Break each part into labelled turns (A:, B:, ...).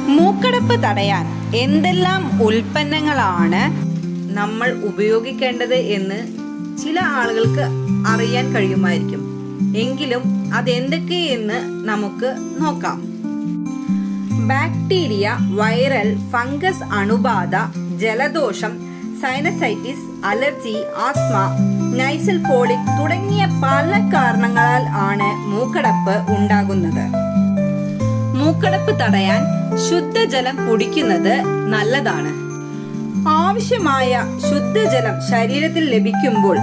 A: മൂക്കടപ്പ് തടയാൻ എന്തെല്ലാം ഉൽപ്പന്നങ്ങളാണ് നമ്മൾ ഉപയോഗിക്കേണ്ടത് എന്ന് ചില ആളുകൾക്ക് അറിയാൻ കഴിയുമായിരിക്കും. എങ്കിലും അതെന്തൊക്കെയെന്ന് നമുക്ക് നോക്കാം. ബാക്ടീരിയ, വൈറൽ, ഫംഗസ് അണുബാധ, ജലദോഷം, സൈനസൈറ്റിസ്, അലർജി, ആസ്മ, നൈസൽ പോളിക് തുടങ്ങിയ പല കാരണങ്ങളാൽ ആണ് മൂക്കടപ്പ് ഉണ്ടാകുന്നത്. മൂക്കടപ്പ് തടയാൻ ശുദ്ധജലം കുടിക്കുന്നത് നല്ലതാണ്. ആവശ്യമായ ശുദ്ധജലം ശരീരത്തിൽ ലഭിക്കുമ്പോൾ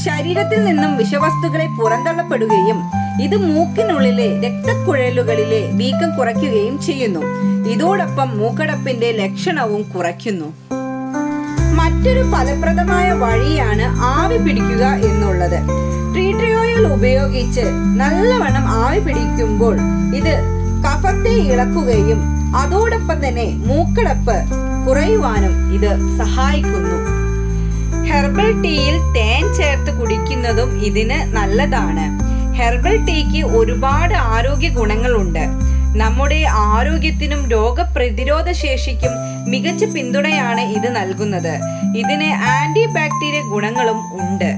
A: ശരീരത്തിൽ നിന്നും വിഷവസ്തുക്കളെ പുറന്തള്ളപ്പെടുകയും ഇത് മൂക്കിനുള്ളിലെ രക്തക്കുഴലുകളിലെ വീക്കം കുറയ്ക്കുകയും ചെയ്യുന്നു. ഇതോടൊപ്പം മൂക്കടപ്പിന്റെ ലക്ഷണവും കുറയ്ക്കുന്നു. മറ്റൊരു ഫലപ്രദമായ വഴിയാണ് ആവി പിടിക്കുക എന്നുള്ളത്. ട്രീ ട്രീ ഓയിൽ ഉപയോഗിച്ച് നല്ലവണ്ണം ആവി പിടിക്കുമ്പോൾ ഇത് കഫത്തെ ഇളക്കുകയും അതോടൊപ്പം തന്നെ മൂക്കടപ്പ് കുറയുവാനും ഇത് സഹായിക്കുന്നു. ഹെർബൽ ടീയിൽ തേൻ ചേർത്ത് കുടിക്കുന്നതും ഇതിന് നല്ലതാണ്. ഹെർബൽ ടീക്ക് ഒരുപാട് ആരോഗ്യ ഗുണങ്ങളുണ്ട്. നമ്മുടെ ആരോഗ്യത്തിനും രോഗപ്രതിരോധ ശേഷിക്കും മികച്ച പിന്തുണയാണ് ഇത് നൽകുന്നത്. ഇതിന് ആന്റി ബാക്ടീരിയ ഗുണങ്ങളും ഉണ്ട്.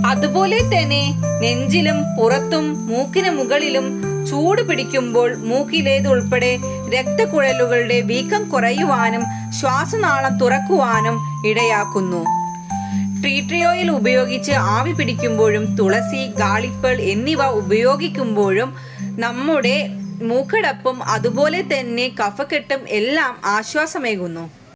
A: അതുപോലെ തന്നെ നെഞ്ചിലും പുറത്തും മൂക്കിന് മുകളിലും ചൂട് പിടിക്കുമ്പോൾ മൂക്കിലേതുൾപ്പെടെ രക്തക്കുഴലുകളുടെ വീക്കം കുറയുവാനും ശ്വാസനാളം തുറക്കുവാനും ഇടയാക്കുന്നു. ട്രീ ട്രീ ഓയിൽ ഉപയോഗിച്ച് ആവി പിടിക്കുമ്പോഴും തുളസി, ഗാളിപ്പൾ എന്നിവ ഉപയോഗിക്കുമ്പോഴും നമ്മുടെ മൂക്കടപ്പും അതുപോലെ തന്നെ കഫക്കെട്ടും എല്ലാം ആശ്വാസമേകുന്നു.